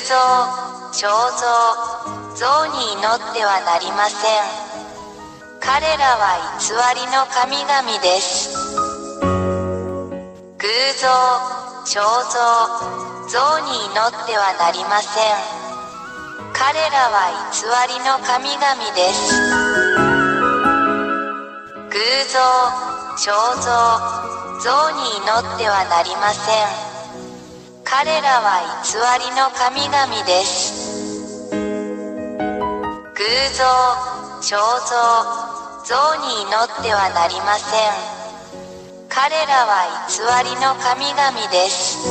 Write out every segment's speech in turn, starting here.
像、肖像、像に祈ってはなりません。彼らは偽りの神々です。偶像、肖像、像に祈ってはなりません。彼らは偽りの神々です。偶像、肖像、像に祈ってはなりません。彼らは偽りの神々です。偶像、肖像、像に祈ってはなりません。彼らは偽りの神々です。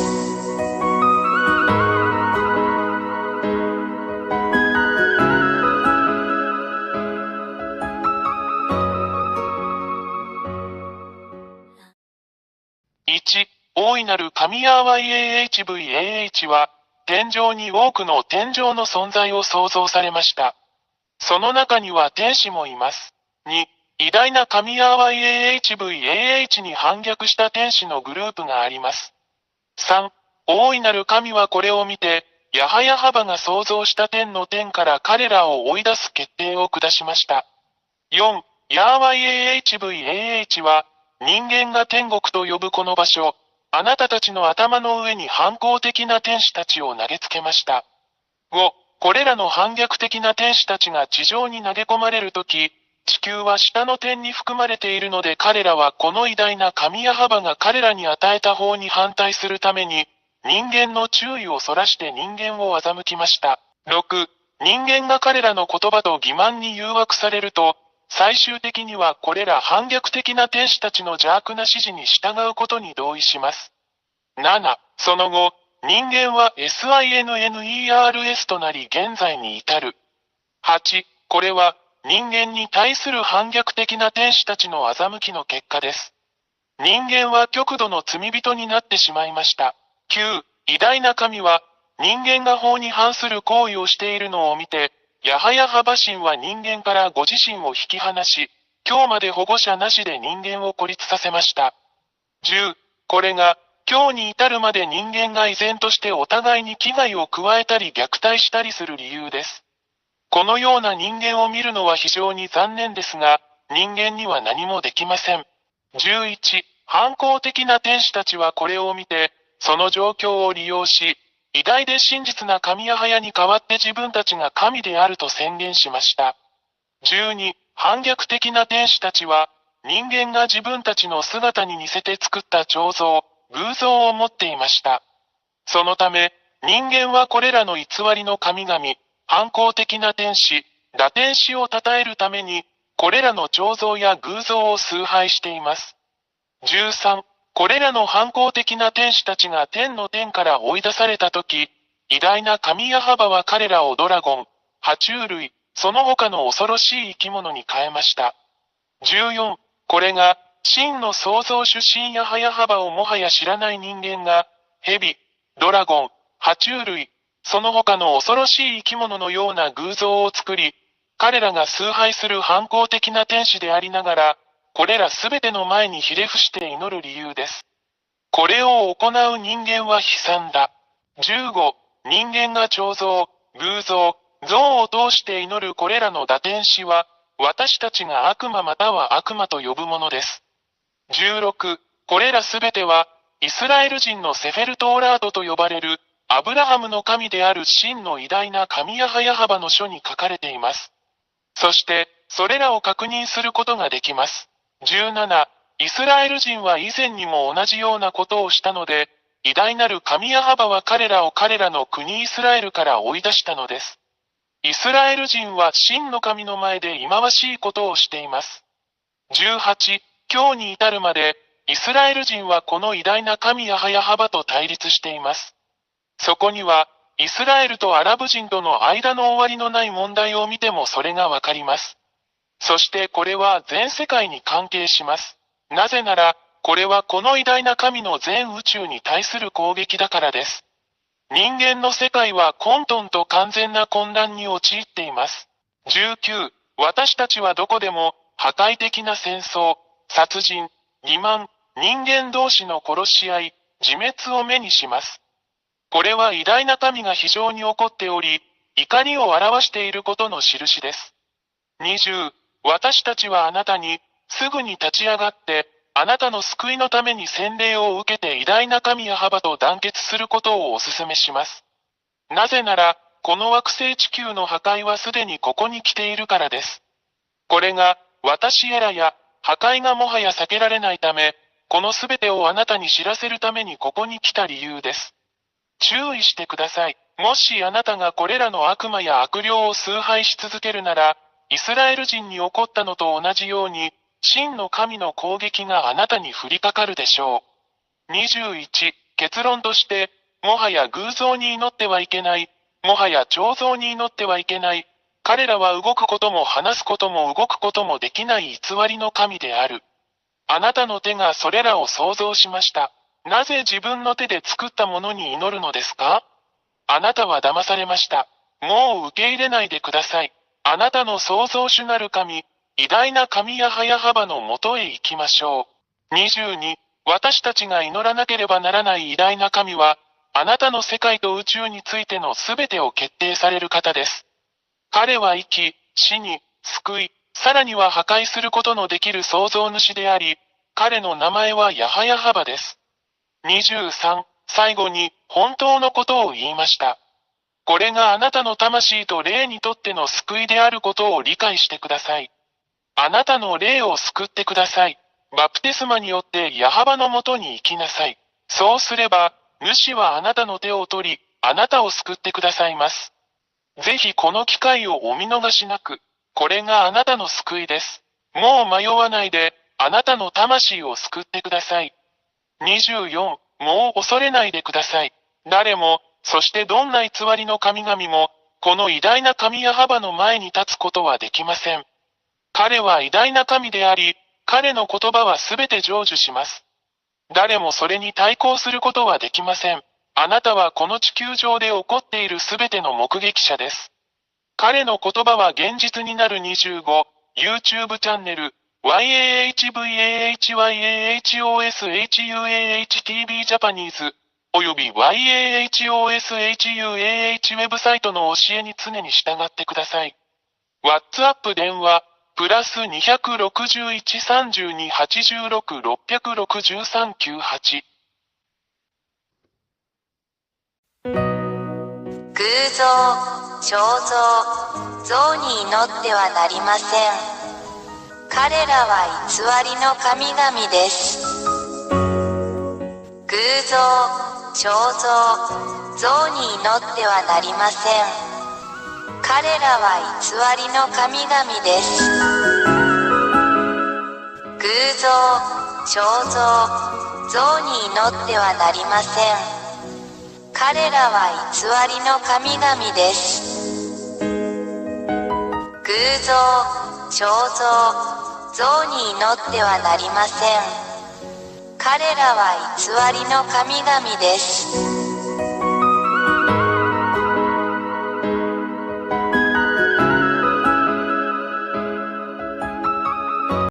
1、大いなる神ヤーワ YAHVAH は、天上に多くの天上の存在を創造されました。その中には天使もいます。2、偉大な神ヤーワ YAHVAH に反逆した天使のグループがあります。3、大いなる神はこれを見て、ヤハヤハバが創造した天の天から彼らを追い出す決定を下しました。4、ヤーワ YAHVAH は、人間が天国と呼ぶこの場所、あなたたちの頭の上に反抗的な天使たちを投げつけました。5、これらの反逆的な天使たちが地上に投げ込まれるとき、地球は下の天に含まれているので彼らはこの偉大な神ヤハバが彼らに与えた法に反対するために、人間の注意をそらして人間を欺きました。6、人間が彼らの言葉と欺瞞に誘惑されると、最終的にはこれら反逆的な天使たちの邪悪な指示に従うことに同意します。7、その後、人間は SINNERS となり現在に至る。8、これは人間に対する反逆的な天使たちの欺きの結果です。人間は極度の罪人になってしまいました。9、偉大な神は人間が法に反する行為をしているのを見て、ヤハヤハバ神は人間からご自身を引き離し、今日まで保護者なしで人間を孤立させました。10、これが、今日に至るまで人間が依然としてお互いに危害を加えたり虐待したりする理由です。このような人間を見るのは非常に残念ですが、人間には何もできません。11、反抗的な天使たちはこれを見て、その状況を利用し、偉大で真実な神ヤハヤに代わって自分たちが神であると宣言しました。12、反逆的な天使たちは、人間が自分たちの姿に似せて作った彫像、偶像を持っていました。そのため、人間はこれらの偽りの神々、反抗的な天使、堕天使を称えるために、これらの彫像や偶像を崇拝しています。13、これらの反抗的な天使たちが天の天から追い出されたとき、偉大な神ヤハバは彼らをドラゴン、爬虫類、その他の恐ろしい生き物に変えました。14、これが、真の創造主神ヤハヤハバをもはや知らない人間が、蛇、ドラゴン、爬虫類、その他の恐ろしい生き物のような偶像を作り、彼らが崇拝する反抗的な天使でありながら、これらすべての前にひれ伏して祈る理由です。これを行う人間は悲惨だ。15、人間が彫像、偶像、像を通して祈るこれらの堕天使は、私たちが悪魔または悪魔と呼ぶものです。16、これらすべては、イスラエル人のセフェルトーラードと呼ばれる、アブラハムの神である真の偉大な神ヤハヤハバの書に書かれています。そして、それらを確認することができます。17、イスラエル人は以前にも同じようなことをしたので、偉大なる神ヤハバは彼らを彼らの国イスラエルから追い出したのです。イスラエル人は真の神の前で忌まわしいことをしています。18、今日に至るまで、イスラエル人はこの偉大な神ヤハヤハバと対立しています。そこには、イスラエルとアラブ人との間の終わりのない問題を見てもそれがわかります。そしてこれは全世界に関係します。なぜなら、これはこの偉大な神の全宇宙に対する攻撃だからです。人間の世界は混沌と完全な混乱に陥っています。19、私たちはどこでも破壊的な戦争、殺人、欺瞞、人間同士の殺し合い、自滅を目にします。これは偉大な神が非常に怒っており、怒りを表していることの印です。20、私たちはあなたに、すぐに立ち上がって、あなたの救いのために洗礼を受けて偉大な神ヤハバと団結することをお勧めします。なぜなら、この惑星地球の破壊はすでにここに来ているからです。これが、私エラや、破壊がもはや避けられないため、このすべてをあなたに知らせるためにここに来た理由です。注意してください。もしあなたがこれらの悪魔や悪霊を崇拝し続けるなら、イスラエル人に起こったのと同じように、真の神の攻撃があなたに降りかかるでしょう。21、結論として、もはや偶像に祈ってはいけない、もはや彫像に祈ってはいけない、彼らは動くことも話すことも動くこともできない偽りの神である。あなたの手がそれらを創造しました。なぜ自分の手で作ったものに祈るのですか？あなたは騙されました。もう受け入れないでください。あなたの創造主なる神、偉大な神ヤハヤハバのもとへ行きましょう。22、私たちが祈らなければならない偉大な神は、あなたの世界と宇宙についてのすべてを決定される方です。彼は生き、死に、救い、さらには破壊することのできる創造主であり、彼の名前はヤハヤハバです。23、最後に、本当のことを言いました。これがあなたの魂と霊にとっての救いであることを理解してください。あなたの霊を救ってください。バプテスマによってヤハバのもとに行きなさい。そうすれば、主はあなたの手を取り、あなたを救ってくださいます。ぜひこの機会をお見逃しなく。これがあなたの救いです。もう迷わないで、あなたの魂を救ってください。24、もう恐れないでください。誰も、そしてどんな偽りの神々も、この偉大な神ヤハバの前に立つことはできません。彼は偉大な神であり、彼の言葉はすべて成就します。誰もそれに対抗することはできません。あなたはこの地球上で起こっているすべての目撃者です。彼の言葉は現実になる25、YouTube チャンネル、YAHVAHYAHOSHUAHTV Japanese、および YAHOSHUAH ウェブサイトの教えに常に従ってください。WhatsApp 電話、プラス261-32-86-663-98。偶像、彫像、像に祈ってはなりません。彼らは偽りの神々です。偶像、彫像、像に祈ってはなりません。彼らは偽りの神々です。偶像、彫像、像に祈ってはなりません。彼らは偽りの神々です。偶像、彫像、像に祈ってはなりません。彼らは偽りの神々です。